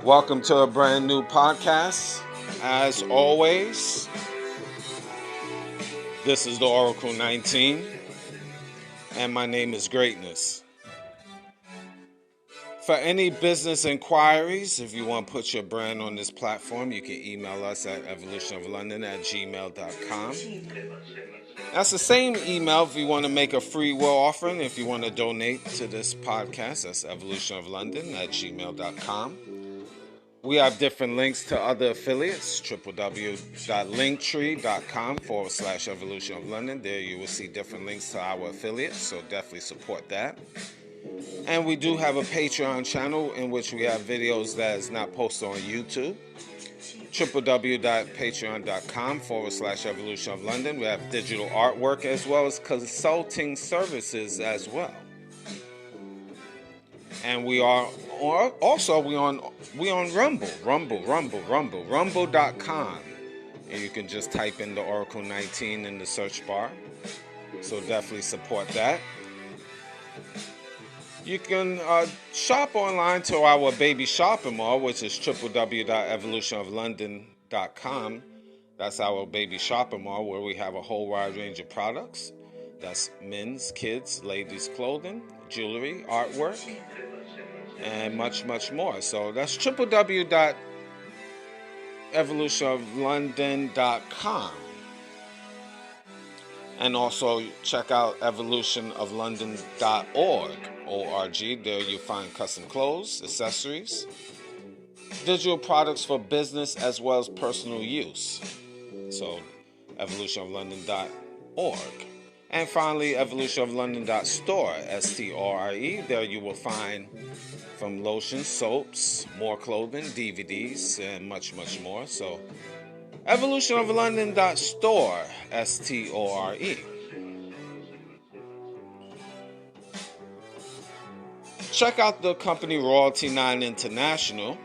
Welcome to a brand new podcast. As always, this is the Oracle 19, and my name is Greatness. For any business inquiries, if you want to put your brand on this platform, you can email us at evolutionoflondon@gmail.com. That's the same email if you want to make a free will offering. If you want to donate to this podcast, that's evolutionoflondon@gmail.com. We have different links to other affiliates, www.linktree.com/Evolution of London. There you will see different links to our affiliates, so definitely support that. And we do have a Patreon channel in which we have videos that is not posted on YouTube, www.patreon.com/Evolution of London. We have digital artwork as well as consulting services as well. And we are also we on rumble.com, and you can just type in the Oracle 19 in the search bar. So definitely support that. You can shop online to our baby shopping mall, which is www.evolutionoflondon.com. That's our baby shopping mall where we have a whole wide range of products. That's men's, kids, ladies' clothing, jewelry, artwork, and much, much more. So that's www.evolutionoflondon.com. And also check out evolutionoflondon.org. There you find custom clothes, accessories, digital products for business as well as personal use. So evolutionoflondon.org. And finally, evolutionoflondon.store, STORE. There you will find from lotions, soaps, more clothing, DVDs, and much, much more. So evolutionoflondon.store, STORE. Check out the company Royalty 9 International.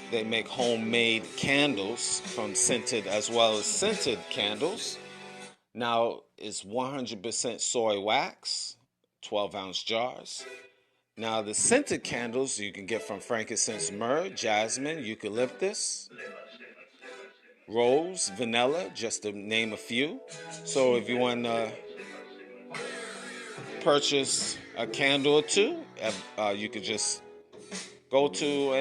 They make homemade candles from scented as well as scented candles. Now, it's 100% soy wax, 12-ounce jars. Now, the scented candles you can get from frankincense, myrrh, jasmine, eucalyptus, rose, vanilla, just to name a few. So if you want to purchase a candle or two, you could just go to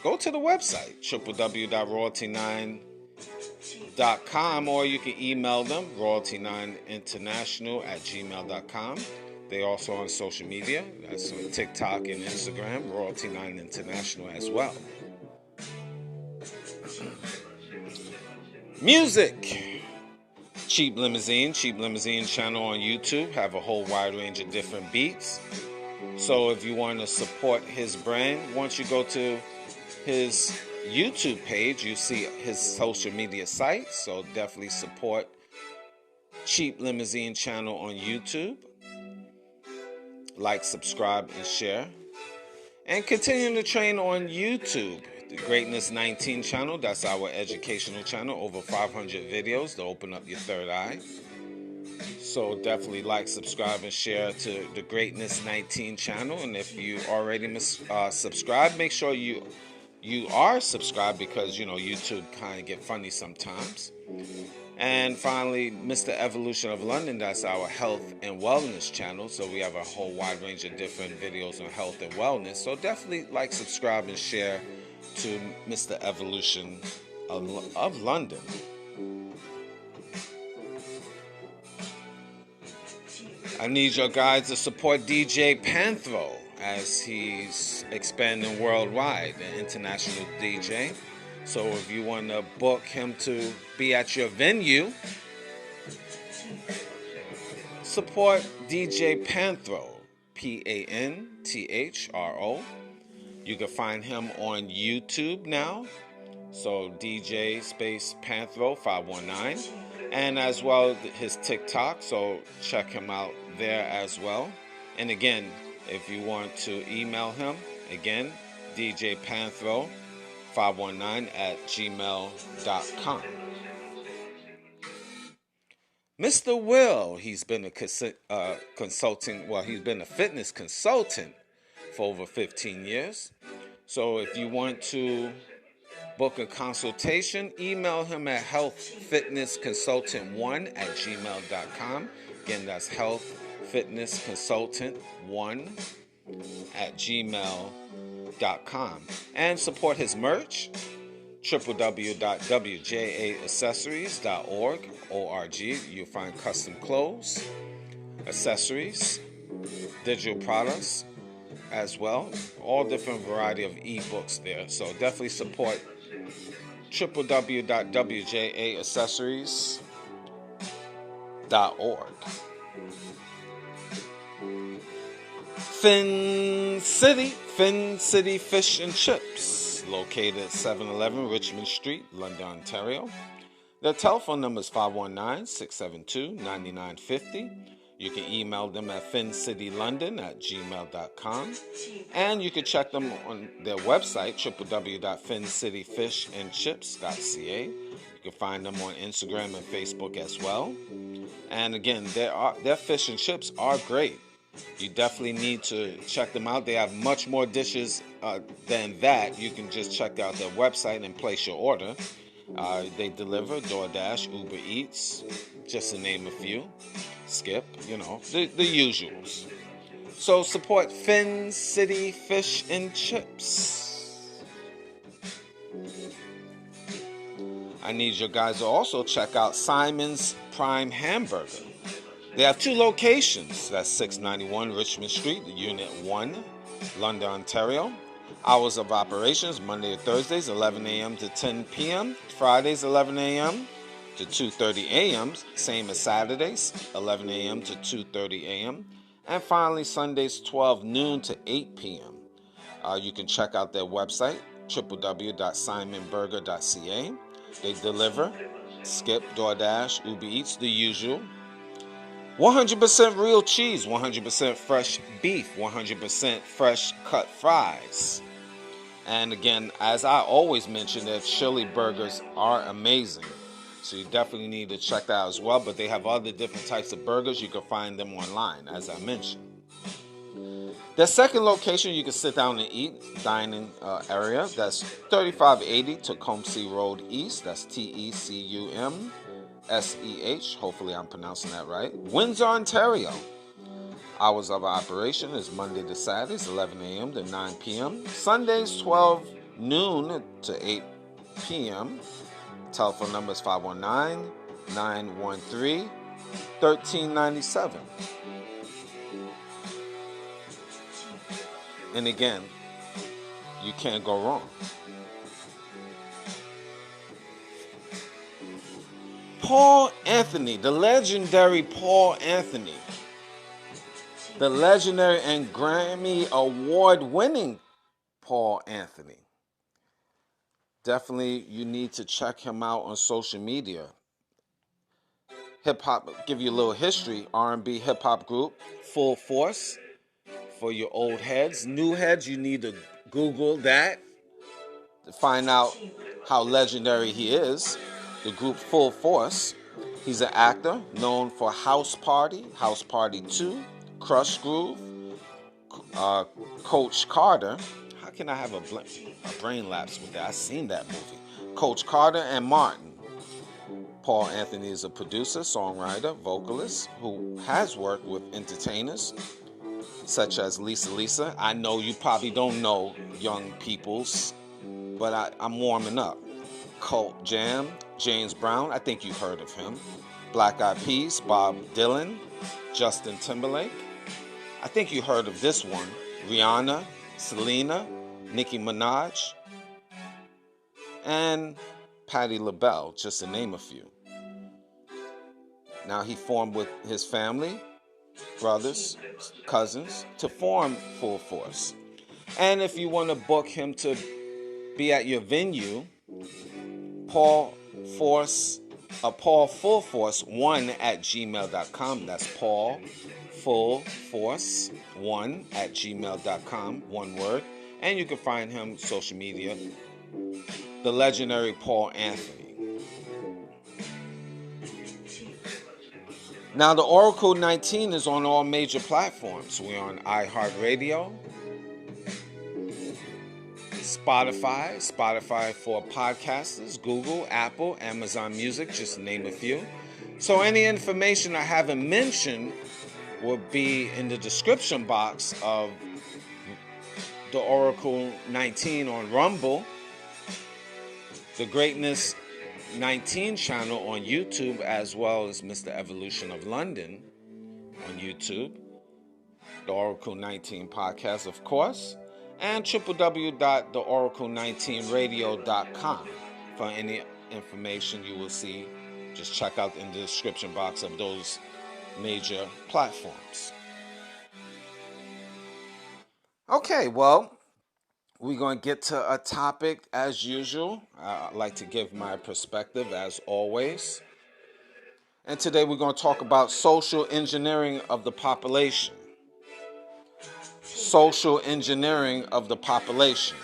go to the website, www.royalty9.com, or you can email them, royalty9international@gmail.com. They're also on social media. That's on TikTok and Instagram, Royalty9 International as well. Music. Cheap Limousine channel on YouTube. Have a whole wide range of different beats. So if you want to support his brand, once you go to his YouTube page, you see his social media sites. So definitely support Cheap Limousine channel on YouTube. Like, subscribe, and share. And continue to train on YouTube. The Greatness 19 channel, that's our educational channel. Over 500 videos to open up your third eye. So definitely like, subscribe, and share to the Greatness 19 channel. And if you already subscribed, make sure you are subscribed, because YouTube kind of get funny sometimes. And finally, Mr. Evolution of London, that's our health and wellness channel. So we have a whole wide range of different videos on health and wellness. So definitely like, subscribe, and share to Mr. Evolution of London. I need your guys to support DJ Panthro as he's expanding worldwide, an international DJ. So if you want to book him to be at your venue, support DJ Panthro, Panthro. You can find him on YouTube now. So DJ space Panthro 519. And as well his TikTok. So check him out there as well. And again, if you want to email him, again, DJ Panthro 519 at gmail.com. Mr. Will, he's been a consulting, well, he's been a fitness consultant for over 15 years. So if you want to book a consultation, email him at healthfitnessconsultant1@gmail.com. Again, that's healthfitnessconsultant1@gmail.com. And support his merch, www.wjaaccessories.org. You'll find custom clothes, accessories, digital products as well. All different variety of ebooks there. So definitely support www.wjaaccessories.org. Fin City Fish and Chips, located at 711 Richmond Street, London, Ontario. Their telephone number is 519-672-9950. You can email them at fincitylondon@gmail.com. And you can check them on their website, www.fincityshishandchips.ca. You can find them on Instagram and Facebook as well. And again, their fish and chips are great. You definitely need to check them out. They have much more dishes than that. You can just check out their website and place your order. They deliver DoorDash, Uber Eats, just to name a few. Skip, the usuals. So support Fin City Fish and Chips. I need you guys to also check out Simon's Prime Hamburger. They have two locations. That's 691 Richmond Street, Unit 1, London, Ontario. Hours of operations, Monday to Thursdays, 11 a.m. to 10 p.m. Fridays, 11 a.m. to 2:30 a.m. Same as Saturdays, 11 a.m. to 2:30 a.m. And finally, Sundays, 12 noon to 8 p.m. You can check out their website, www.simonburger.ca. They deliver, Skip, DoorDash, Uber Eats, the usual. 100% real cheese, 100% fresh beef, 100% fresh cut fries. And again, as I always mention, their chili burgers are amazing. So you definitely need to check that out as well. But they have other different types of burgers. You can find them online, as I mentioned. Their second location, you can sit down and eat, dining area. That's 3580 Tecumseh Road East. That's TECUMSEH. Hopefully I'm pronouncing that right. Windsor, Ontario. Hours of operation is Monday to Saturdays, 11 a.m. to 9 p.m. Sundays, 12 noon to 8 p.m. Telephone number is 519-913-1397. And again, you can't go wrong. Paul Anthony, the legendary Paul Anthony. The legendary and Grammy award-winning Paul Anthony. Definitely, you need to check him out on social media. Hip-hop, give you a little history. R&B hip-hop group, Full Force. For your old heads. New heads, you need to Google that to find out how legendary he is. The group Full Force. He's an actor known for House Party 2, Crush Groove, Coach Carter. How can I have a brain lapse with that? I've seen that movie. Coach Carter and Martin. Paul Anthony is a producer, songwriter, vocalist who has worked with entertainers such as Lisa. I know you probably don't know young peoples, but I'm warming up. Cult Jam, James Brown, I think you've heard of him. Black Eyed Peas, Bob Dylan, Justin Timberlake. I think you heard of this one. Rihanna, Selena, Nicki Minaj, and Patti LaBelle, just to name a few. Now he formed with his family, brothers, cousins, to form Full Force. And if you want to book him to be at your venue, Paul Full Force 1 at gmail.com. That's Paul Full Force 1 at gmail.com, one word. And you can find him social media, the legendary Paul Anthony. Now, the Oracle 19 is on all major platforms. We're on iHeartRadio, Spotify for podcasters, Google, Apple, Amazon Music, just to name a few. So any information I haven't mentioned will be in the description box of the Oracle 19 on Rumble, the Greatness 19 channel on YouTube, as well as Mr. Evolution of London on YouTube, the Oracle 19 podcast, of course, and www.theoracle19radio.com. For any information you will see, just check out in the description box of those major platforms. Okay, well, we're going to get to a topic as usual. I like to give my perspective as always. And today we're going to talk about social engineering of the population. Social engineering of the population.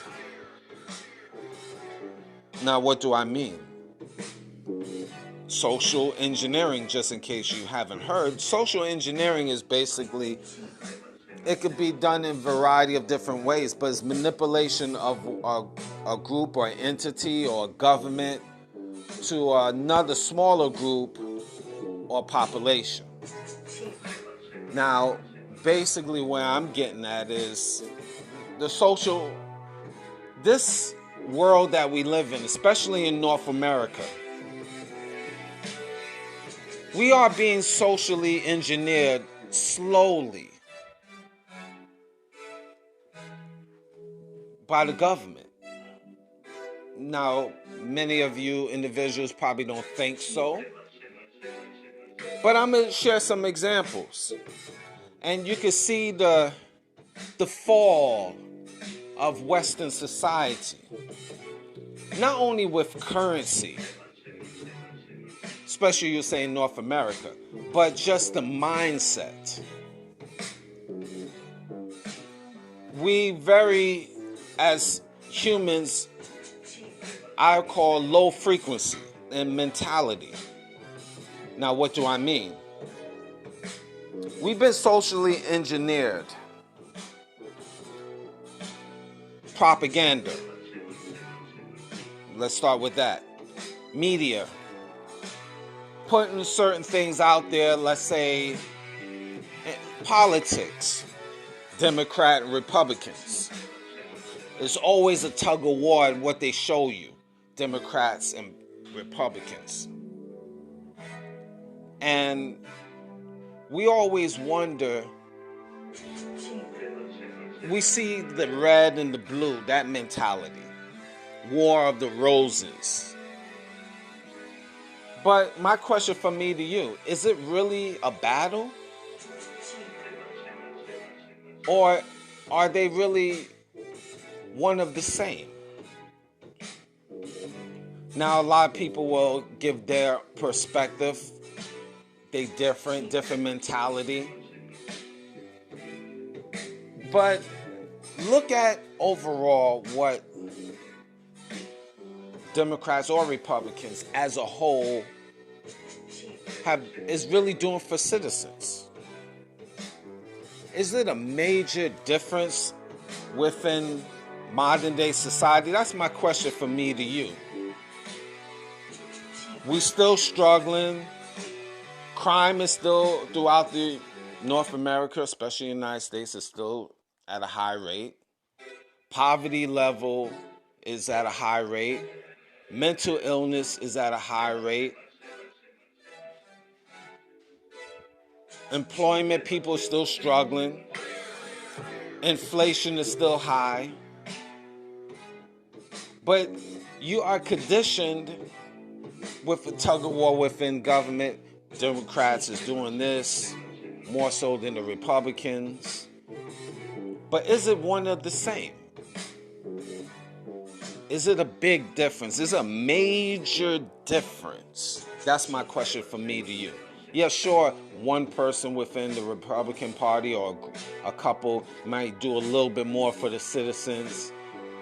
Now, what do I mean? Social engineering, just in case you haven't heard, social engineering is basically, it could be done in a variety of different ways, but it's manipulation of a group or entity or government to another smaller group or population. Now, basically where I'm getting at is this world that we live in, especially in North America, we are being socially engineered slowly by the government. Now, many of you individuals probably don't think so, but I'm going to share some examples. And you can see the fall of Western society, not only with currency, especially you say in North America, but just the mindset. We as humans, I call low frequency in mentality. Now, what do I mean? We've been socially engineered. Propaganda. Let's start with that. Media. Putting certain things out there, let's say politics, Democrat and Republicans. It's always a tug of war at what they show you, Democrats and Republicans. And we always wonder, we see the red and the blue, that mentality, war of the roses. But my question from me to you, is it really a battle? Or are they really one of the same? Now, a lot of people will give their perspective. They different mentality. But look at overall what Democrats or Republicans as a whole is really doing for citizens. Is it a major difference within modern day society? That's my question from me to you. We still struggling. Crime is still throughout the North America, especially the United States, is still at a high rate. Poverty level is at a high rate. Mental illness is at a high rate. Employment, people are still struggling. Inflation is still high. But you are conditioned with a tug of war within government. Democrats is doing this. more so than the Republicans. But is it one of the same? Is it a big difference? Is it a major difference? That's my question from me to you. Yeah, sure, one person within the Republican Party or a couple might do a little bit more for the citizens,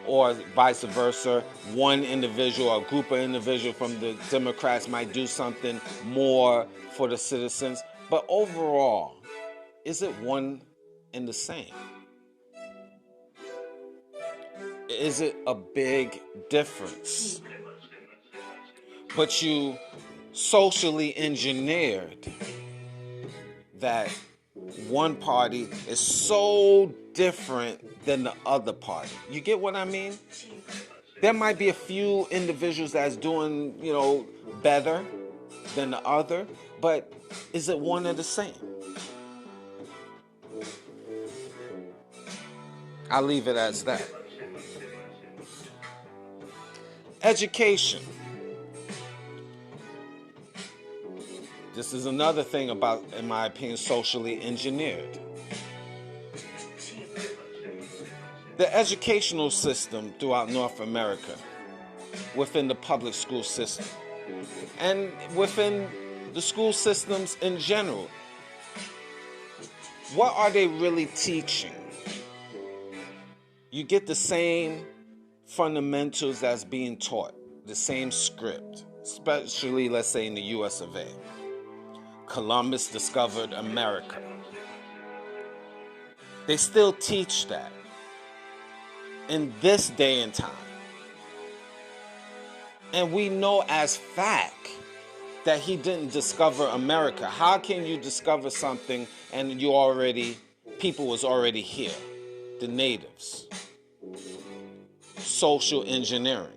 or vice versa. One individual or group of individuals from the Democrats might do something more for the citizens. But overall, is it one and the same? Is it a big difference? But you socially engineered that one party is so different than the other party. You get what I mean? There might be a few individuals that's doing, better than the other, but is it one and the same? I'll leave it as that. Education. This is another thing about, in my opinion, socially engineered. The educational system throughout North America, within the public school system, and within the school systems in general, what are they really teaching? You get the same fundamentals that's being taught, the same script, especially, let's say, in the US of A. Columbus discovered America. They still teach that in this day and time. And we know as fact that he didn't discover America. How can you discover something and people was already here? The natives. Social engineering.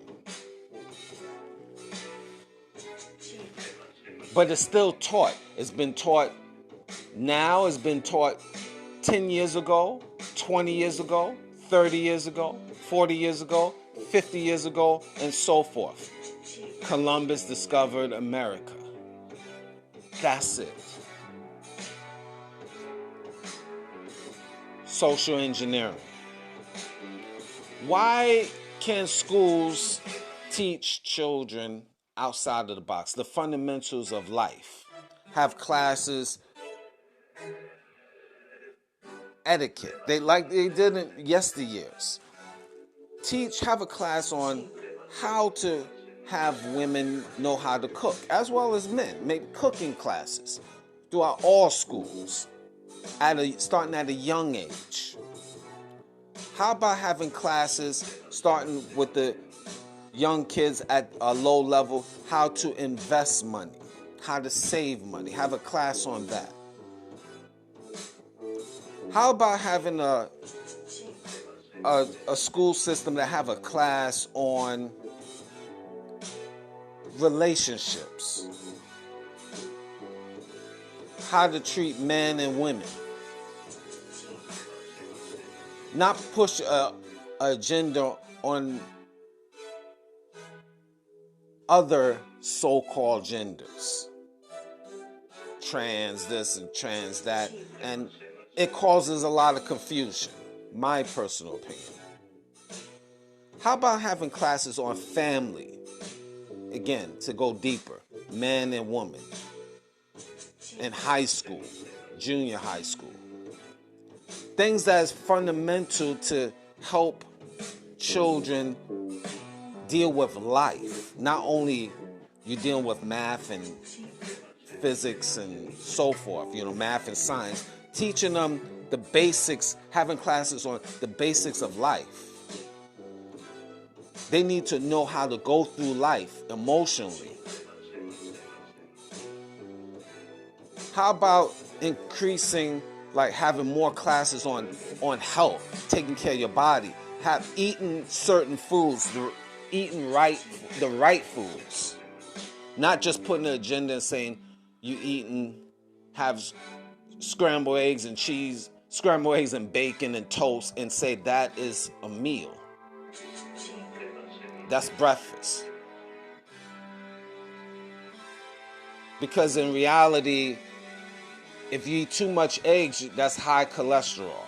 But it's still taught. It's been taught now, it's been taught 10 years ago, 20 years ago, 30 years ago, 40 years ago, 50 years ago, and so forth. Columbus discovered America. That's it. Social engineering. Why can schools teach children outside of the box, the fundamentals of life? Have classes, etiquette. They did in yesteryears. Have a class on how to have women know how to cook, as well as men. Make cooking classes throughout all schools, starting at a young age. How about having classes starting with the young kids at a low level, how to invest money, how to save money? Have a class on that. How about having a school system that have a class on relationships? How to treat men and women. Not push an agenda on other so-called genders. Trans this and trans that. And it causes a lot of confusion, my personal opinion. How about having classes on family? Again, to go deeper, man and woman. In high school, junior high school. Things that's fundamental to help children deal with life. Not only you dealing with math and physics and so forth, math and science, teaching them the basics, having classes on the basics of life. They need to know how to go through life emotionally. How about increasing, having more classes on health, taking care of your body, eating certain foods, eating the right foods. Not just putting an agenda and saying have scrambled eggs and cheese, scrambled eggs and bacon and toast, and say that is a meal. That's breakfast. Because in reality, If you eat too much eggs, that's high cholesterol.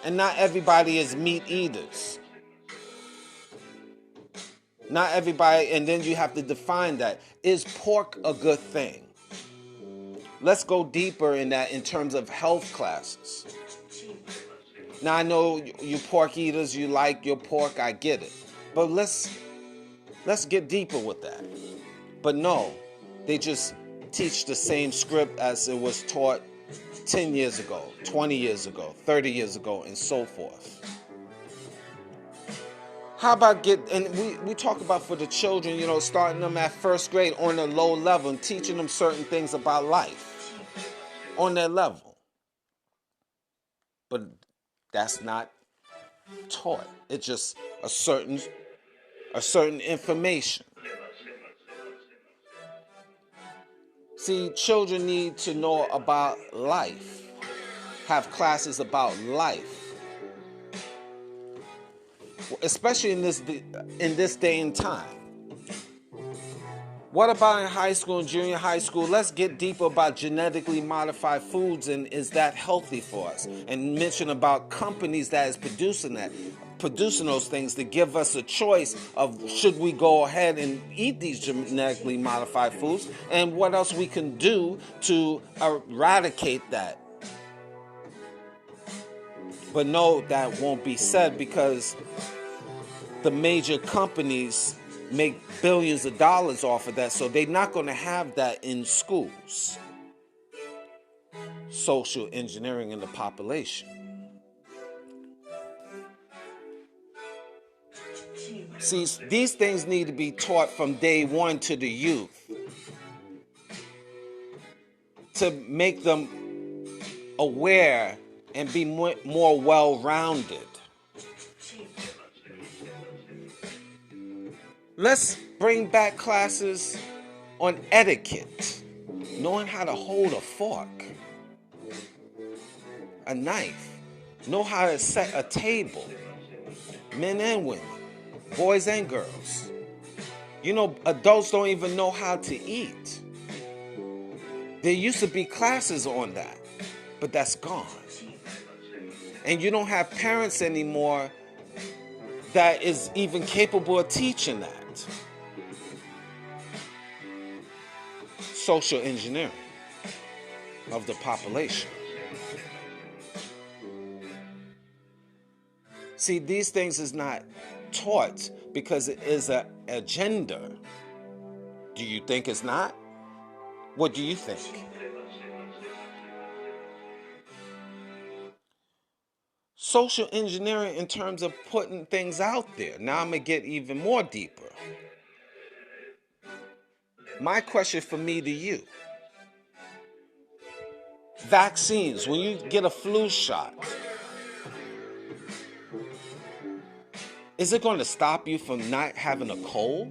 And not everybody is meat eaters. Not everybody, and then you have to define that. Is pork a good thing? Let's go deeper in that in terms of health classes. Now I know you pork eaters, you like your pork, I get it. But let's get deeper with that. But no, they just teach the same script as it was taught 10 years ago, 20 years ago, 30 years ago, and so forth. How about and we talk about for the children, starting them at first grade on a low level and teaching them certain things about life on their level. But that's not taught. It's just a certain information. See, children need to know about life, have classes about life. Especially in this day and time. What about in high school and junior high school? Let's get deeper about genetically modified foods and is that healthy for us? And mention about companies that is producing those things to give us a choice of should we go ahead and eat these genetically modified foods and what else we can do to eradicate that. But no, that won't be said because the major companies make billions of dollars off of that, so they're not going to have that in schools. Social engineering in the population. See, these things need to be taught from day one to the youth to make them aware and be more well-rounded. Let's bring back classes on etiquette, knowing how to hold a fork, a knife, know how to set a table, men and women, boys and girls. Adults don't even know how to eat. There used to be classes on that, but that's gone. And you don't have parents anymore that is even capable of teaching that. Social engineering of the population. See, these things is not taught because it is an agenda. Do you think it's not? What do you think? Social engineering in terms of putting things out there. Now I'm going to get even more deeper. My question for me to you. Vaccines. When you get a flu shot, is it going to stop you from not having a cold?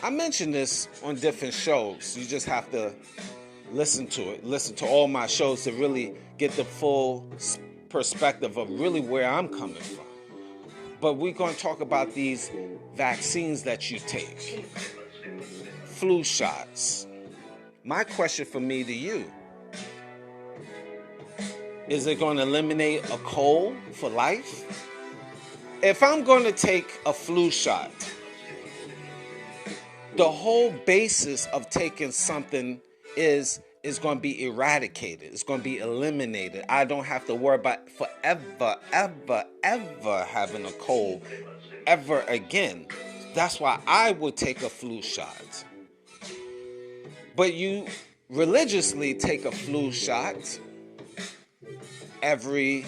I mentioned this on different shows. You just have to listen to it. Listen to all my shows to really get the full perspective of really where I'm coming from. But we're going to talk about these vaccines that you take. Flu shots. My question for me to you. Is it going to eliminate a cold for life? If I'm going to take a flu shot, the whole basis of taking something is going to be eradicated. It's going to be eliminated. I don't have to worry about forever, ever having a cold ever again. That's why I would take a flu shot. But you religiously take a flu shot every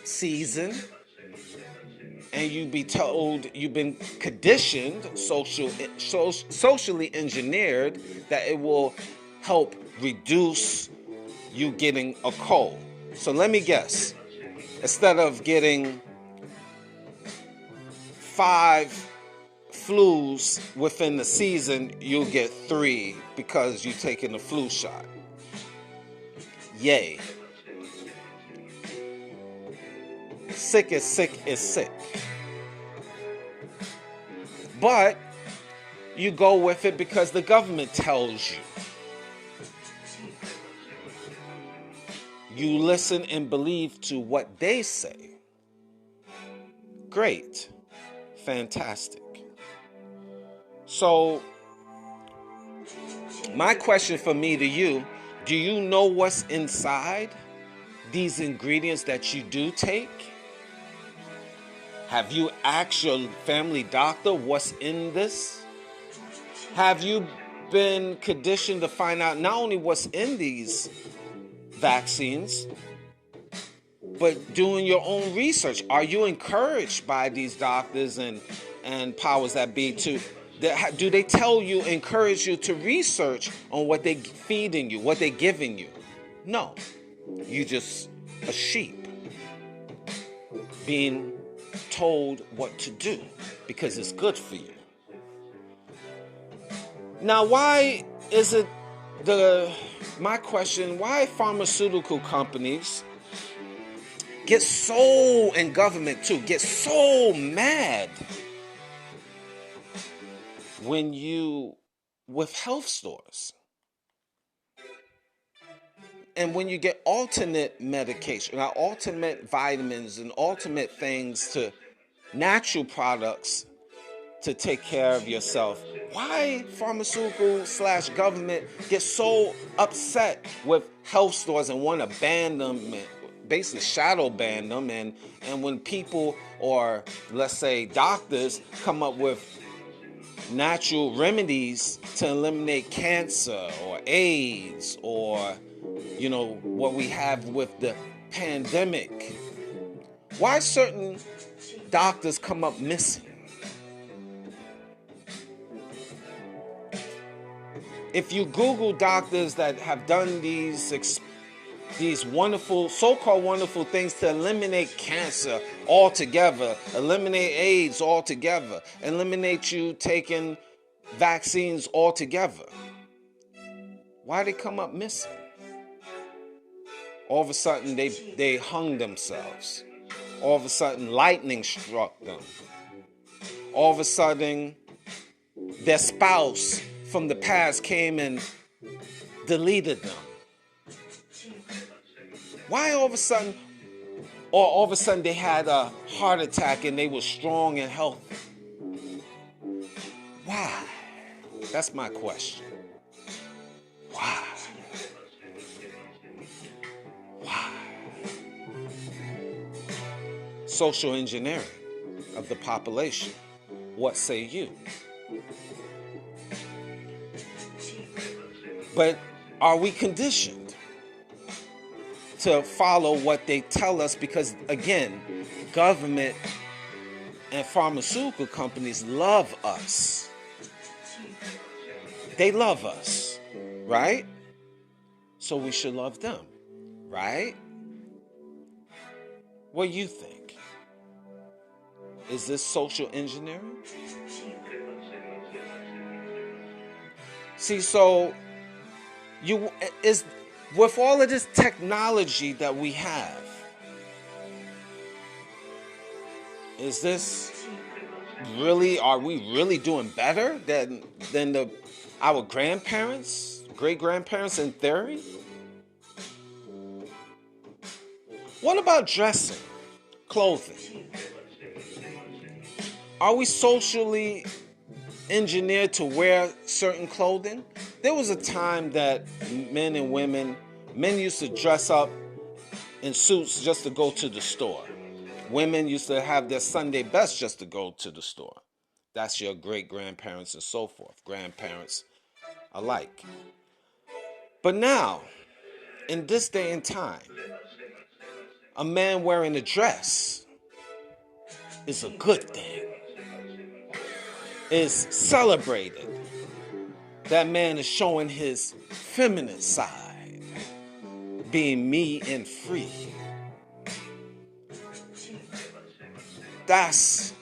season, and you be told you've been conditioned, socially engineered, that it will help reduce you getting a cold. So let me guess. Instead of getting 5 flus within the season, you'll get 3 because you're taking the flu shot. Yay. Sick is sick is sick. But you go with it because the government tells you. You listen and believe to what they say. Great. Fantastic. So, my question for me to you, do you know what's inside these ingredients that you do take? Have you asked your family doctor what's in this? Have you been conditioned to find out not only what's in these vaccines, but doing your own research? Are you encouraged by these doctors and powers that be to, do they tell you, encourage you to research on what they're feeding you, what they're giving you? No. You just a sheep being told what to do because it's good for you. Now, why is it my question, why pharmaceutical companies get so, and government too, get so mad when you, with health stores, and when you get alternate medication, alternate vitamins and alternate things to natural products to take care of yourself? Why pharmaceutical / government get so upset with health stores and want to ban them, basically shadow ban them, and when people, or let's say doctors, come up with natural remedies to eliminate cancer or AIDS or, what we have with the pandemic, why certain doctors come up missing? If you Google doctors that have done these wonderful, so-called wonderful things to eliminate cancer altogether, eliminate AIDS altogether, eliminate you taking vaccines altogether, why they come up missing? All of a sudden they hung themselves. All of a sudden lightning struck them. All of a sudden their spouse from the past came and deleted them. Why all of a sudden, or all of a sudden they had a heart attack and they were strong and healthy? Why? That's my question. Why? Why? Social engineering of the population. What say you? But are we conditioned to follow what they tell us? Because again, government and pharmaceutical companies love us. They love us, right? So we should love them, right? What do you think? Is this social engineering? See, so with all of this technology that we have, is this really, are we really doing better than our grandparents, great-grandparents in theory? What about dressing, clothing? Are we socially engineered to wear certain clothing? There was a time that men used to dress up in suits just to go to the store. Women used to have their Sunday best just to go to the store. That's your great-grandparents and so forth, grandparents alike. But now, in this day and time, a man wearing a dress is a good thing. Is celebrated. That man is showing his feminine side, being me and free. That's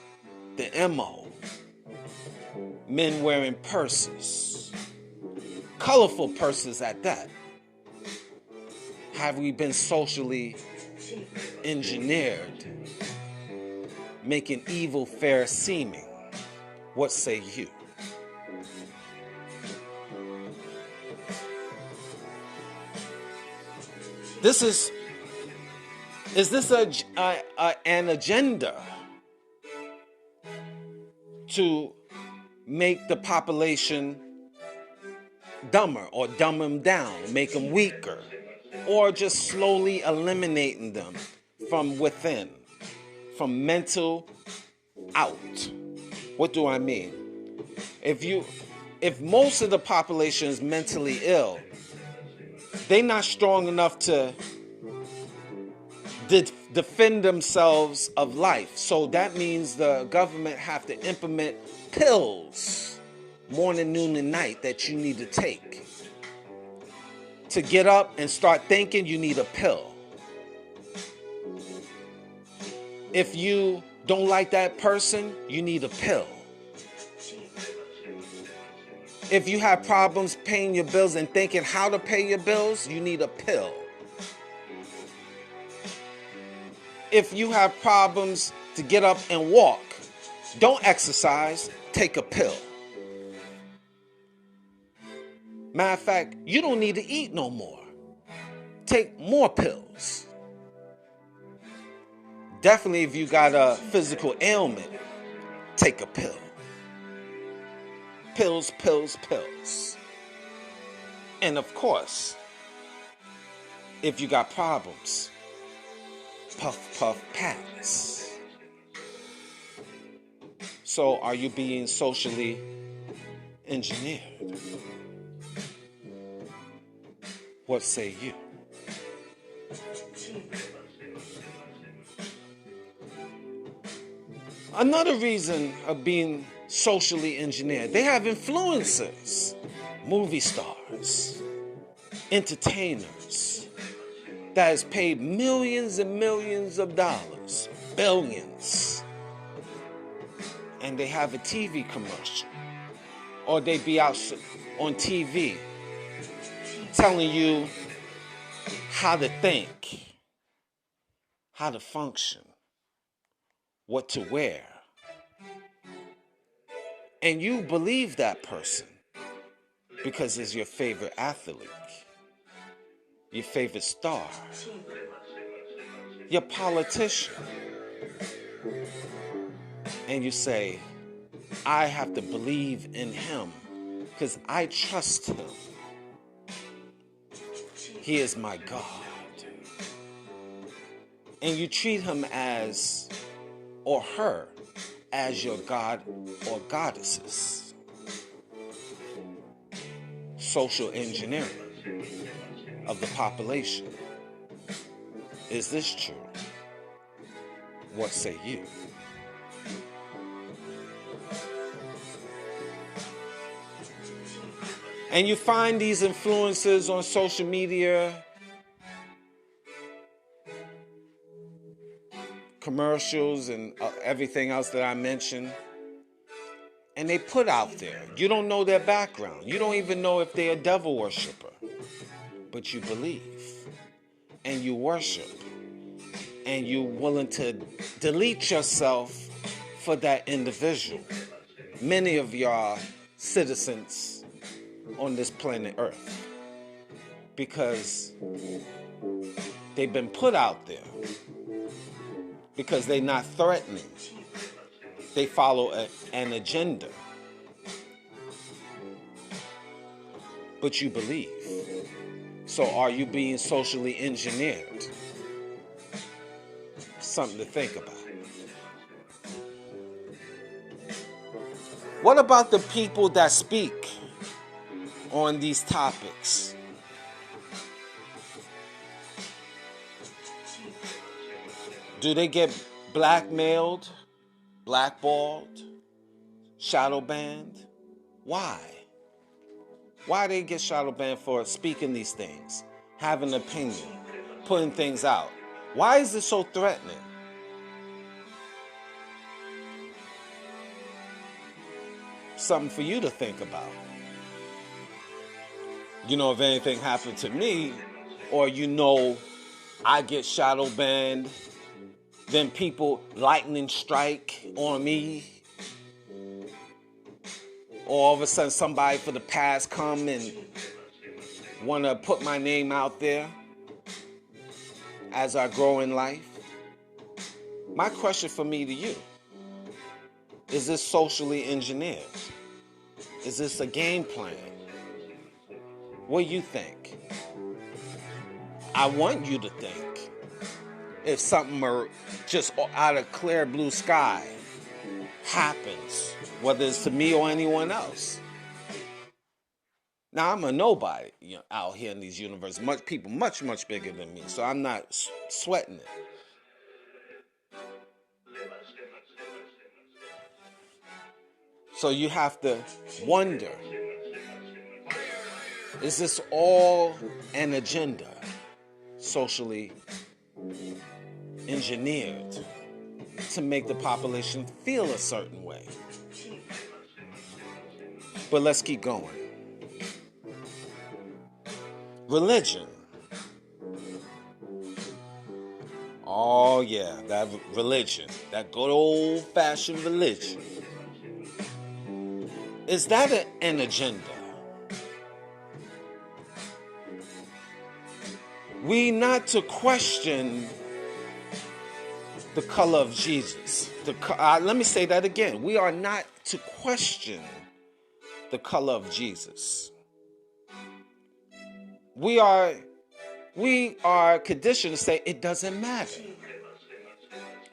the MO. Men wearing purses, colorful purses at that. Have we been socially engineered, making evil fair seeming? What say you? This is this an agenda to make the population dumber or dumb them down, make them weaker, or just slowly eliminating them from within, from mental out? What do I mean? If most of the population is mentally ill, they're not strong enough to defend themselves of life. So that means the government have to implement pills morning, noon, and night that you need to take. To get up and start thinking, you need a pill. If you don't like that person, you need a pill. If you have problems paying your bills and thinking how to pay your bills, you need a pill. If you have problems to get up and walk, don't exercise, take a pill. Matter of fact, you don't need to eat no more. Take more pills. Definitely if you got a physical ailment, take a pill. Pills, pills, pills. And of course, if you got problems, puff, puff, pass. So are you being socially engineered? What say you? Another reason of being socially engineered, they have influencers, movie stars, entertainers that has paid millions and millions of dollars, billions, and they have a TV commercial, or they be out on TV telling you how to think, how to function, what to wear. And you believe that person because it's your favorite athlete, your favorite star, your politician. And you say, I have to believe in him because I trust him. He is my God. And you treat him as, or her, as your God or goddesses. Social engineering of the population. Is this true? What say you? And you find these influencers on social media, commercials, and everything else that I mentioned. And they put out there, you don't know their background. You don't even know if they're a devil worshiper. But you believe. And you worship. And you're willing to delete yourself for that individual. Many of y'all citizens on this planet Earth, because they've been put out there, because they're not threatening. They follow an agenda. But you believe. So are you being socially engineered? Something to think about. What about the people that speak on these topics? Do they get blackmailed, blackballed, shadow banned? Why? Why they get shadow banned for speaking these things, having an opinion, putting things out? Why is it so threatening? Something for you to think about. You know, if anything happened to me, or you know I get shadow banned, then people lightning strike on me, or all of a sudden somebody for the past come and want to put my name out there. as I grow in life, my question for me to you, is this socially engineered? Is this a game plan? What do you think? I want you to think. If something just out of clear blue sky happens, whether it's to me or anyone else. Now, I'm a nobody, out here in these universes. People much bigger than me, so I'm not sweating it. So you have to wonder, is this all an agenda, socially engineered, to make the population feel a certain way? But let's keep going. Religion. Oh yeah, that religion, that good old-fashioned religion. Is that an agenda? We not to question the color of Jesus. Let me say that again. We are not to question the color of Jesus. We are conditioned to say it doesn't matter.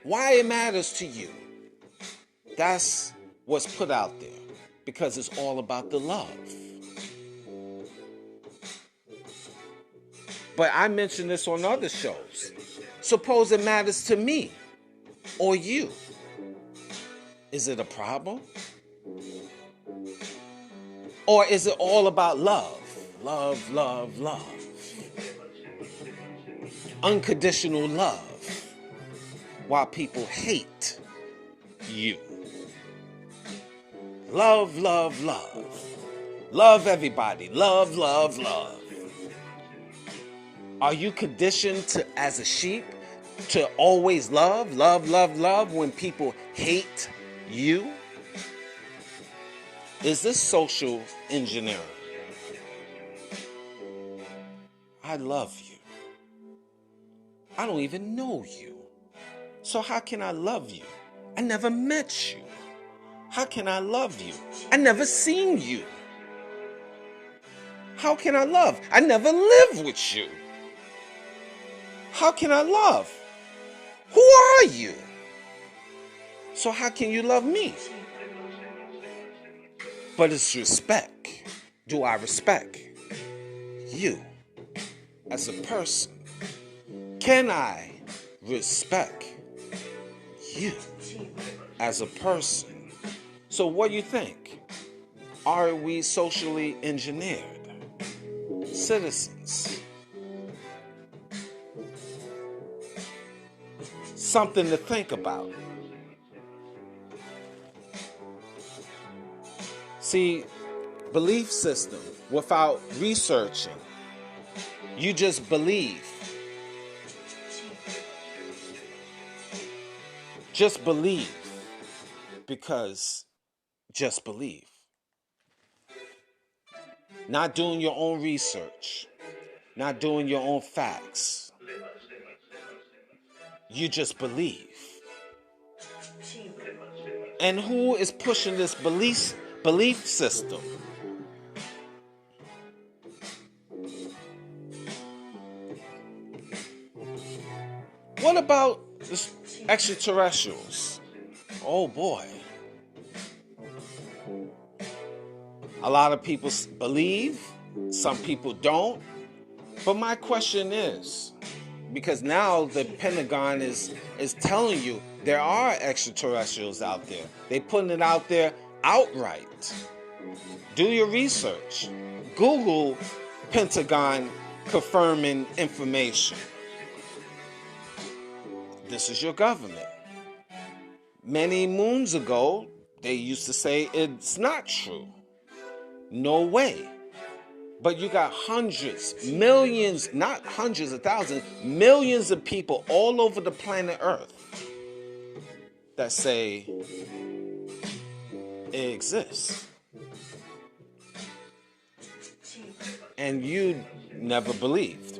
Why it matters to you? That's what's put out there. Because it's all about the love. But I mentioned this on other shows. Suppose it matters to me or you. Is it a problem? Or is it all about love? Love, love, love. Unconditional love. While people hate you. Love, love, love. Love everybody. Love, love, love. Are you conditioned to, as a sheep, to always love, love, love, love when people hate you? Is this social engineering? I love you. I don't even know you. So how can I love you? I never met you. How can I love you? I never seen you. How can I love? I never lived with you. How can I love? Who are you? So how can you love me? But it's respect. Do I respect you as a person? Can I respect you as a person? So what do you think? Are we socially engineered citizens? Something to think about. See, belief system without researching, you just believe. Just believe because just believe. Not doing your own research, not doing your own facts. You just believe. And who is pushing this belief system? What about the extraterrestrials? Oh boy. A lot of people believe, some people don't. But my question is, because now the Pentagon is telling you there are extraterrestrials out there. They're putting it out there outright. Do your research. Google Pentagon confirming information. This is your government. Many moons ago, they used to say it's not true. No way. But you got hundreds, millions, not hundreds of thousands, millions of people all over the planet Earth that say it exists. And you never believed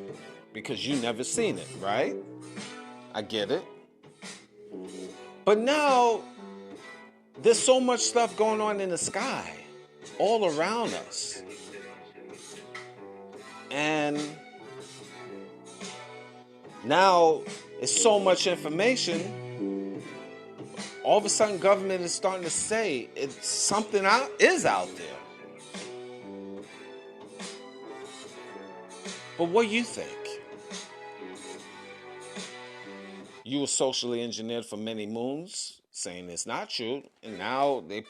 because you never seen it, right? I get it. But now, there's so much stuff going on in the sky, all around us. And now, it's so much information. All of a sudden, government is starting to say it's something is out there. But what do you think? You were socially engineered for many moons, saying it's not true, and now they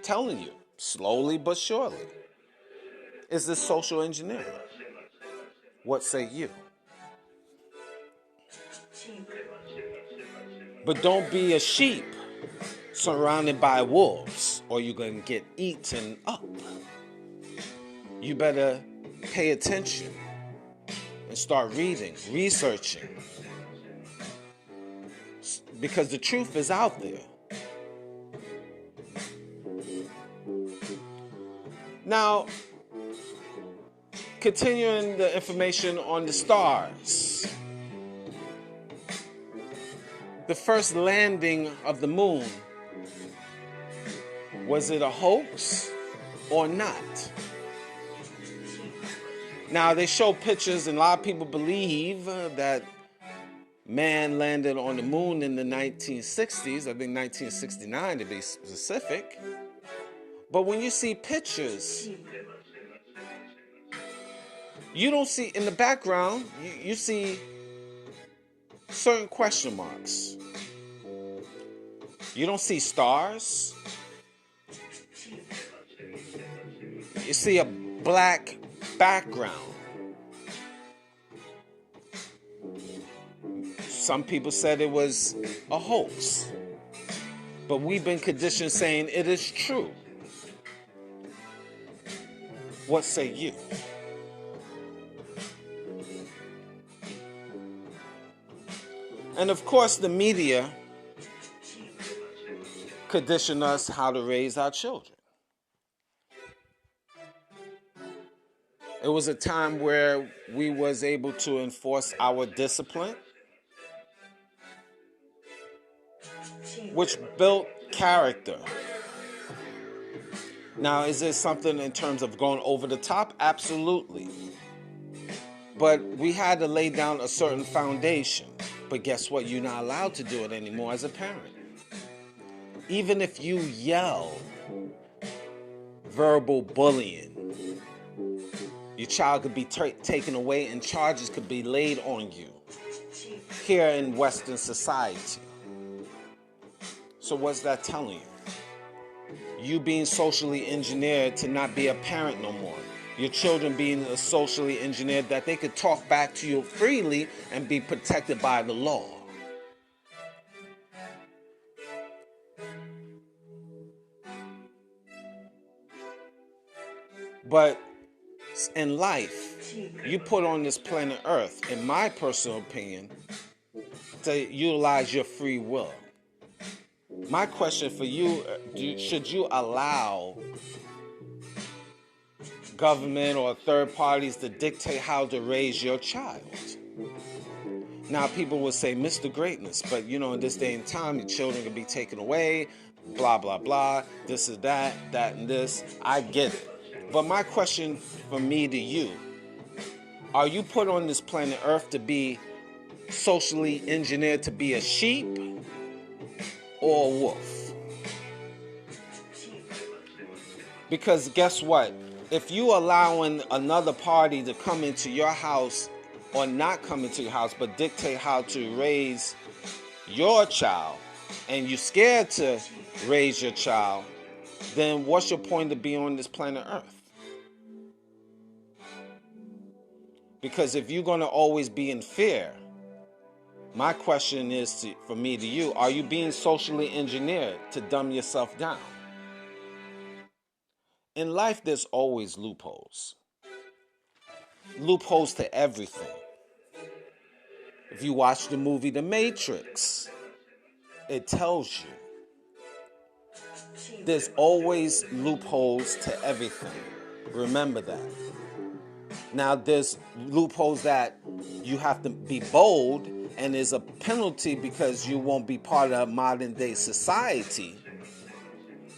telling you slowly but surely. Is this social engineering? What say you? But don't be a sheep surrounded by wolves, or you're going to get eaten up. You better pay attention and start reading, researching. Because the truth is out there. Now, continuing the information on the stars. The first landing of the moon, was it a hoax or not? Now, they show pictures, and a lot of people believe that man landed on the moon in the 1960s, I think 1969 to be specific. But when you see pictures, you don't see, in the background, you see certain question marks. You don't see stars. You see a black background. Some people said it was a hoax. But we've been conditioned saying it is true. What say you? And of course, the media condition us how to raise our children. It was a time where we was able to enforce our discipline, which built character. Now, is there something in terms of going over the top? Absolutely. But we had to lay down a certain foundation. But guess what? You're not allowed to do it anymore as a parent. Even if you yell verbal bullying, your child could be taken away and charges could be laid on you here in Western society. So what's that telling you? You being socially engineered to not be a parent no more. Your children being socially engineered that they could talk back to you freely and be protected by the law. But in life, you put on this planet Earth, in my personal opinion, to utilize your free will. My question for you, should you allow government or third parties to dictate how to raise your child? Now, people will say, Mr. Greatness, but in this day and time, your children can be taken away, blah, blah, blah, this is that and this. I get it. But my question for me to you, are you put on this planet Earth to be socially engineered to be a sheep or a wolf? Because guess what? If you allowing another party to come into your house or not come into your house but dictate how to raise your child and you're scared to raise your child, then what's your point of being on this planet Earth? Because if you're going to always be in fear, my question is for me to you, are you being socially engineered to dumb yourself down? In life, there's always loopholes. Loopholes to everything. If you watch the movie The Matrix, it tells you there's always loopholes to everything. Remember that. Now, there's loopholes that you have to be bold and there's a penalty because you won't be part of modern day society.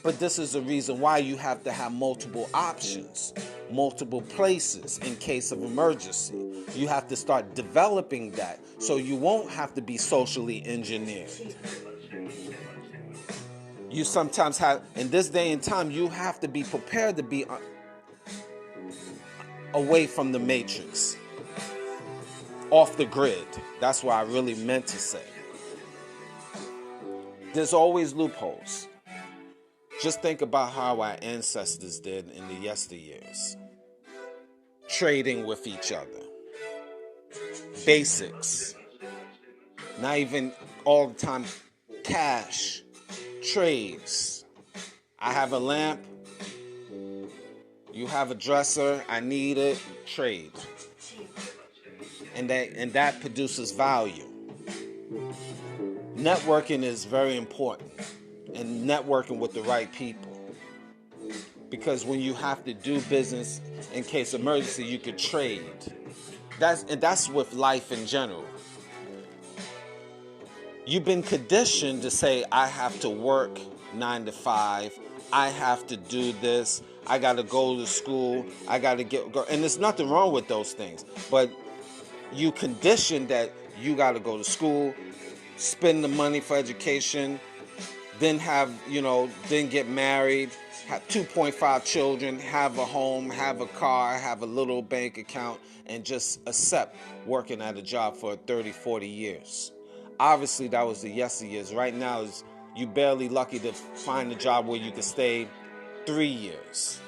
But this is the reason why you have to have multiple options, multiple places in case of emergency. You have to start developing that so you won't have to be socially engineered. You sometimes have, in this day and time, you have to be prepared to be away from the matrix, off the grid. That's what I really meant to say. There's always loopholes. Just think about how our ancestors did in the yesteryears. Trading with each other. Basics. Not even all the time cash. Trades. I have a lamp. You have a dresser. I need it. Trade. And that produces value. Networking is very important. And networking with the right people. Because when you have to do business in case of emergency, you could trade. That's with life in general. You've been conditioned to say, I have to work 9 to 5. I have to do this. I got to go to school. I got to go. And there's nothing wrong with those things. But you conditioned that you got to go to school, spend the money for education, then then get married, have 2.5 children, have a home, have a car, have a little bank account, and just accept working at a job for 30, 40 years. Obviously, that was the yesteryears. Right now, you're barely lucky to find a job where you can stay 3 years.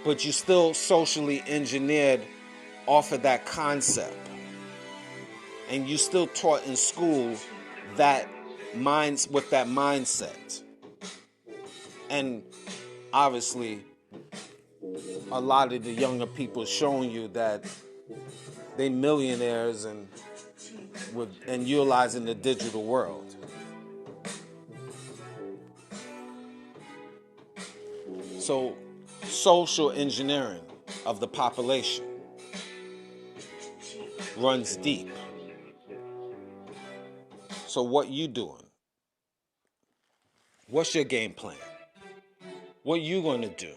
But you still socially engineered off of that concept. And you still taught in school that with that mindset. And obviously, a lot of the younger people showing you that they millionaires and utilizing the digital world. So, social engineering of the population runs deep. So what you doing? What's your game plan? What you going to do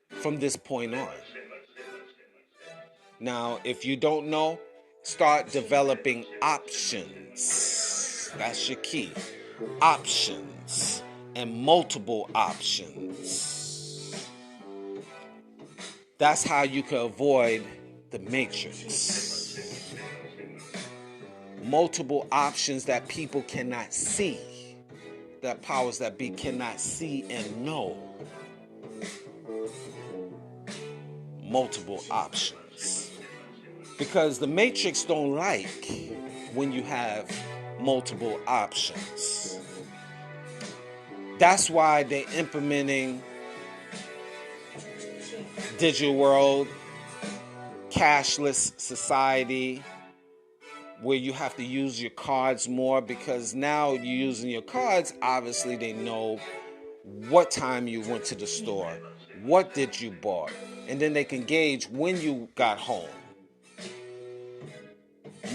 from this point on? Now, if you don't know, start developing options. That's your key. Options and multiple options. That's how you can avoid the matrix. Multiple options that people cannot see. That powers that be cannot see and know. Multiple options. Because the matrix don't like when you have multiple options. That's why they're implementing digital world, cashless society, where you have to use your cards more, because now you're using your cards. Obviously, they know what time you went to the store, what did you bought, and then they can gauge when you got home.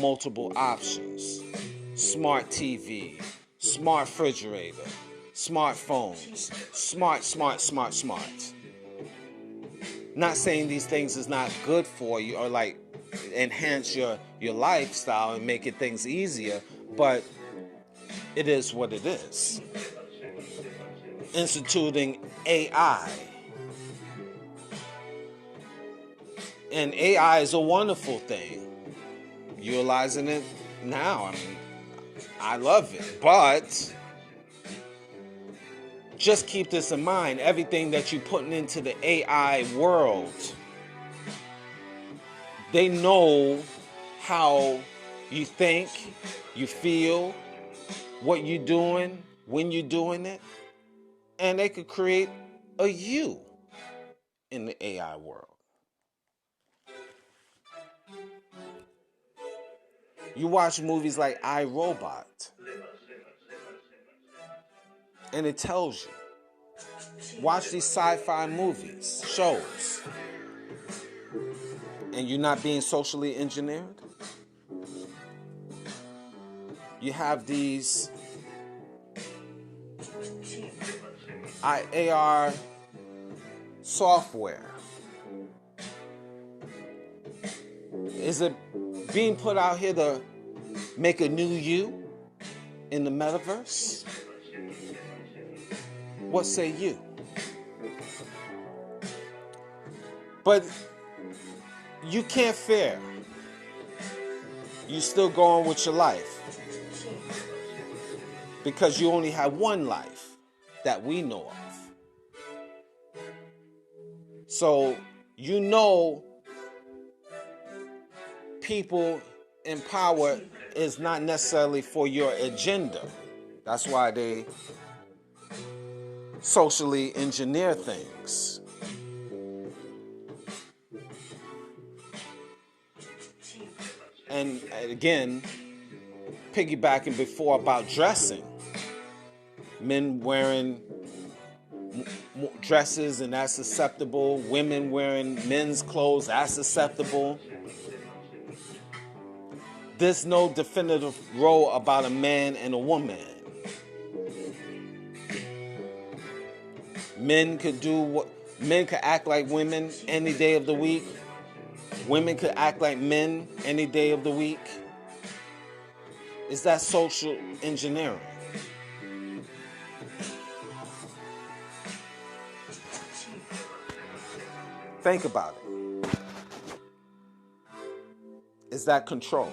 Multiple options. Smart TV, smart refrigerator, smartphones, smart. Not saying these things is not good for you or like enhance your lifestyle and make things easier, but it is what it is. Instituting AI. And AI is a wonderful thing. Utilizing it now, I love it. But just keep this in mind. Everything that you're putting into the AI world, they know how you think, you feel, what you're doing, when you're doing it, and they could create a you in the AI world. You watch movies like I, Robot, and it tells you. Watch these sci-fi movies, shows, and you're not being socially engineered. You have these AR software. Is it being put out here to make a new you in the metaverse? What say you? But you can't fear. You still go on with your life. Because you only have one life that we know of. So you know people in power is not necessarily for your agenda. That's why they socially engineer things. And again, piggybacking before about dressing. Men wearing dresses and that's acceptable. Women wearing men's clothes, that's acceptable. There's no definitive role about a man and a woman. Men could act like women any day of the week. Women could act like men any day of the week. Is that social engineering? Think about it. Is that control?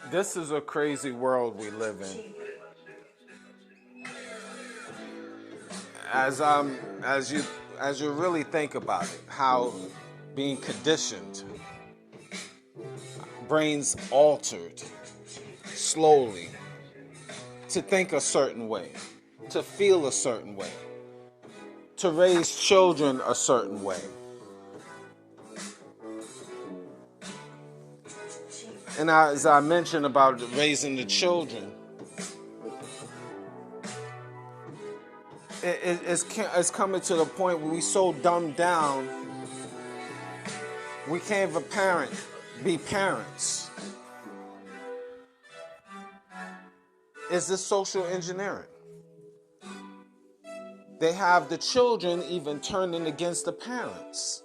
This is a crazy world we live in. As you really think about it, how being conditioned, brains altered slowly to think a certain way, to feel a certain way, to raise children a certain way. And as I mentioned about raising the children, it's coming to the point where we so dumbed down, we can't even be parents. Is this social engineering? They have the children even turning against the parents.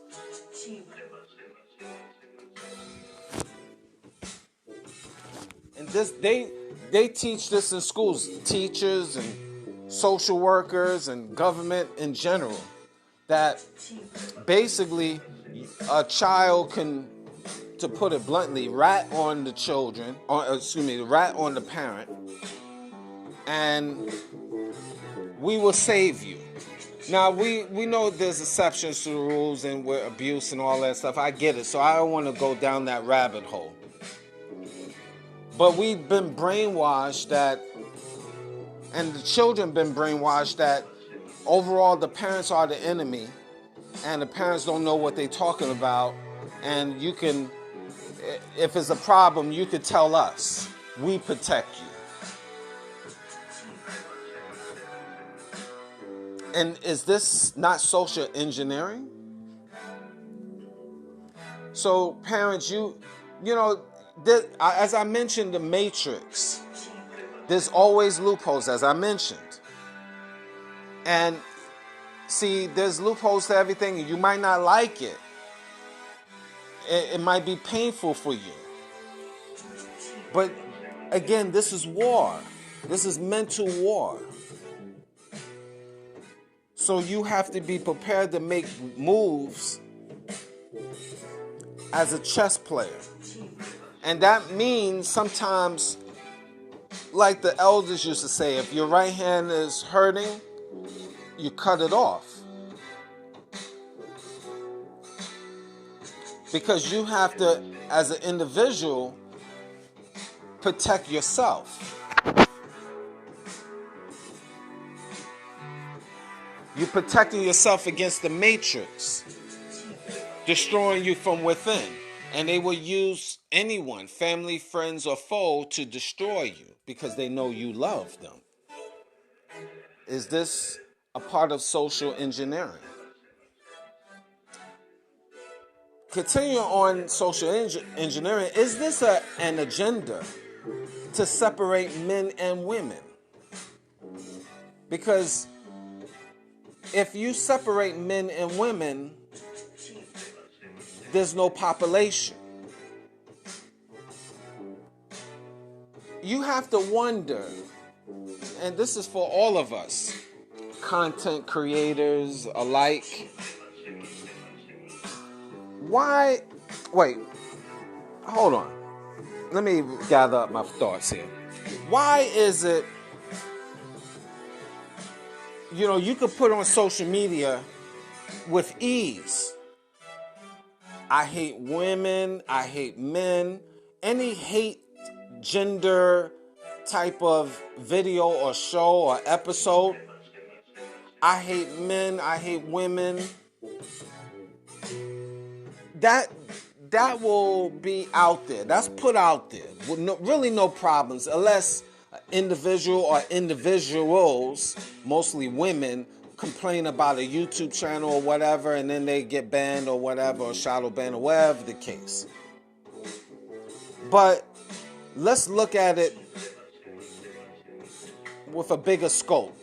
And they teach this in schools, teachers and social workers and government in general, that basically a child can, to put it bluntly, rat on the children, rat on the parent, and we will save you. Now, we know there's exceptions to the rules and with abuse and all that stuff. I get it, so I don't want to go down that rabbit hole. But we've been brainwashed that, and the children been brainwashed that overall the parents are the enemy, and the parents don't know what they're talking about, and you can, if it's a problem, you could tell us. We protect you. And is this not social engineering? So parents, you know, as I mentioned, the Matrix, there's always loopholes, as I mentioned. And see, there's loopholes to everything, and you might not like it. It might be painful for you. But again, this is war. This is mental war. So you have to be prepared to make moves as a chess player. And that means sometimes, like the elders used to say, if your right hand is hurting, you cut it off. Because you have to, as an individual, protect yourself. You're protecting yourself against the Matrix, destroying you from within. And they will use anyone, family, friends, or foe, to destroy you because they know you love them. Is this a part of social engineering? Continuing on social engineering, is this an agenda to separate men and women? Because if you separate men and women, there's no population. You have to wonder, and this is for all of us, content creators alike, why, wait, hold on. Let me gather up my thoughts here. Why is it, you could put on social media with ease, I hate women, I hate men, any hate gender type of video or show or episode, I hate men, I hate women, that will be out there. That's put out there with really no problems, unless an individual or individuals, mostly women, complain about a YouTube channel or whatever, and then they get banned or whatever, or shadow banned or whatever the case. But let's look at it with a bigger scope.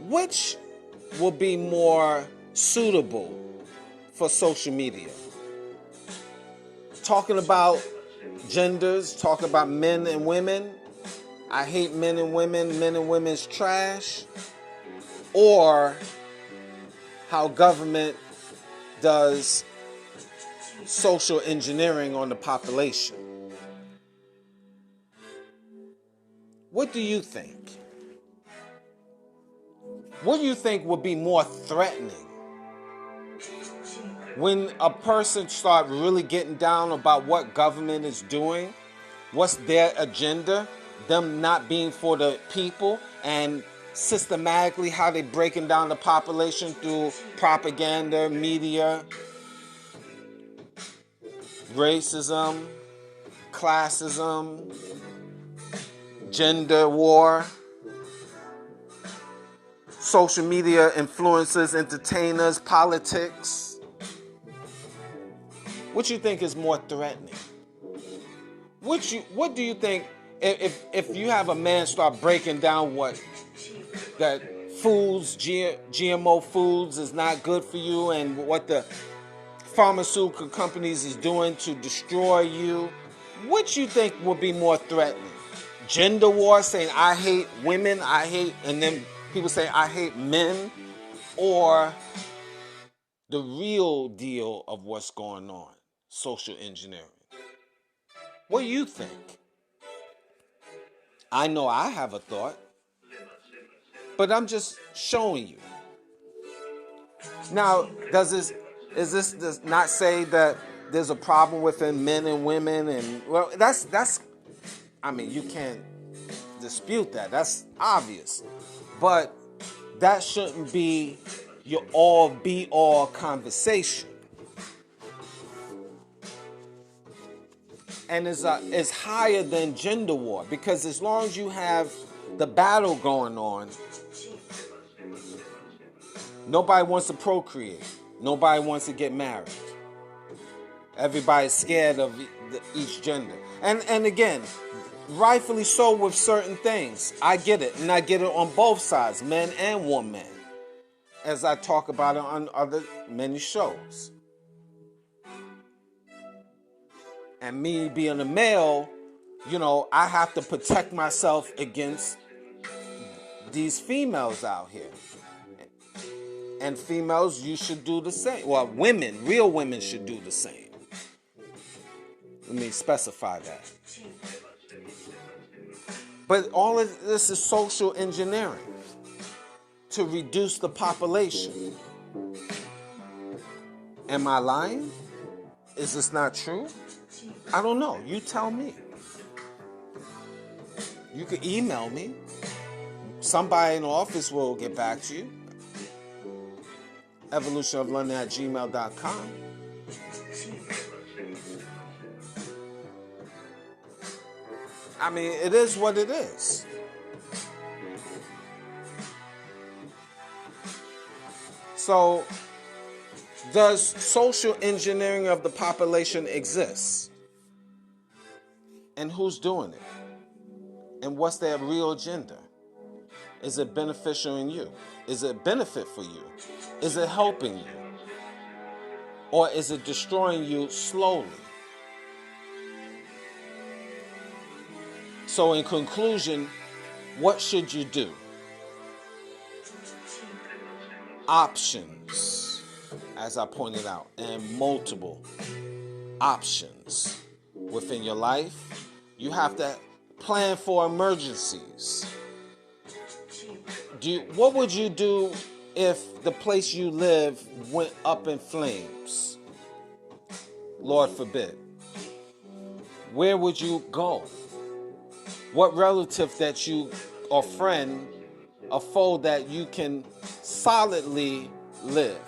Which will be more suitable for social media? Talking about genders, talking about men and women, I hate men and women's trash, or how government does social engineering on the population. What do you think? What do you think would be more threatening? When a person starts really getting down about what government is doing, what's their agenda, them not being for the people, and systematically how they breaking down the population through propaganda, media, racism, classism, gender war, social media influencers, entertainers, politics. What you think is more threatening? What do you think if you have a man start breaking down that foods, GMO foods is not good for you, and what the pharmaceutical companies is doing to destroy you, what you think would be more threatening? Gender war, saying I hate women, and then people say I hate men, or the real deal of what's going on, social engineering? What do you think? I know I have a thought, but I'm just showing you. Now, does not say that there's a problem within men and women, and well, that's I mean, you can't dispute that. That's obvious. But that shouldn't be your all-be-all conversation. And it's higher than gender war, because as long as you have the battle going on, nobody wants to procreate. Nobody wants to get married. Everybody's scared of each gender. And again, rightfully so with certain things. I get it. And I get it on both sides, men and women, as I talk about it on many shows. And me being a male, I have to protect myself against these females out here. And females, you should do the same. Well, women, real women should do the same. Let me specify that. But all of this is social engineering to reduce the population. Am I lying? Is this not true? I don't know. You tell me. You can email me. Somebody in the office will get back to you. evolutionoflondon@gmail.com. I mean, it is what it is. So, does social engineering of the population exist? And who's doing it? And what's their real agenda? Is it beneficial in you? Is it a benefit for you? Is it helping you? Or is it destroying you slowly? So in conclusion, what should you do? Options, as I pointed out, and multiple options within your life. You have to plan for emergencies. What would you do if the place you live went up in flames? Lord forbid. Where would you go? What relative that you, or friend, or foe that you can solidly live?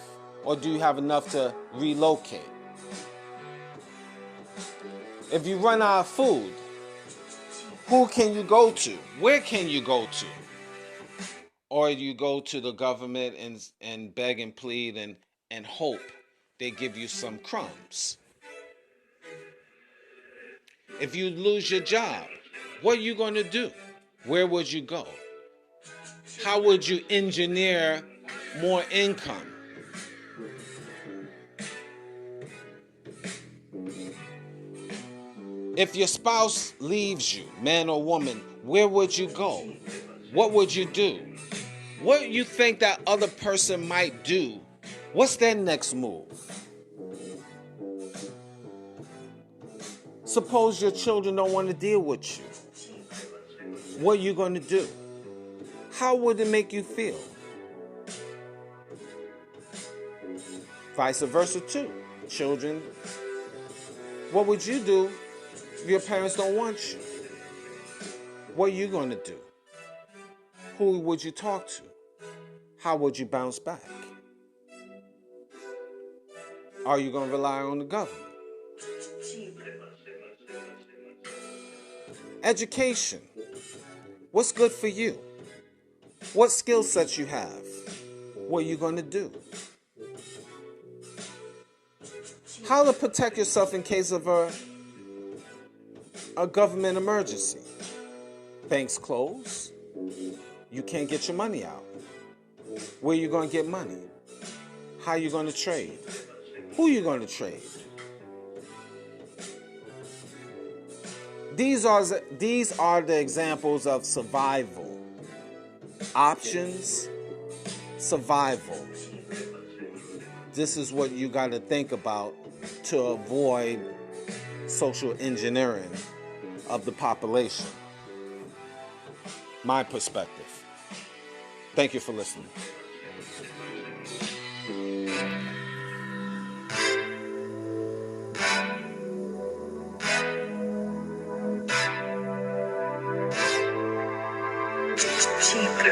Or do you have enough to relocate? If you run out of food, who can you go to? Where can you go to? Or you go to the government and beg and plead and hope they give you some crumbs. If you lose your job, what are you going to do? Where would you go? How would you engineer more income? If your spouse leaves you, man or woman, where would you go? What would you do? What you think that other person might do? What's their next move? Suppose your children don't want to deal with you. What are you going to do? How would it make you feel? Vice versa too. Children, what would you do if your parents don't want you? What are you going to do? Who would you talk to? How would you bounce back? Are you going to rely on the government? Education. What's good for you? What skill sets you have? What are you going to do? How to protect yourself in case of a government emergency. Banks close. You can't get your money out. Where are you going to get money? How are you going to trade? Who are you going to trade? These are the examples of survival. Options, survival. This is what you got to think about to avoid social engineering of the population. My perspective. Thank you for listening. Cheap.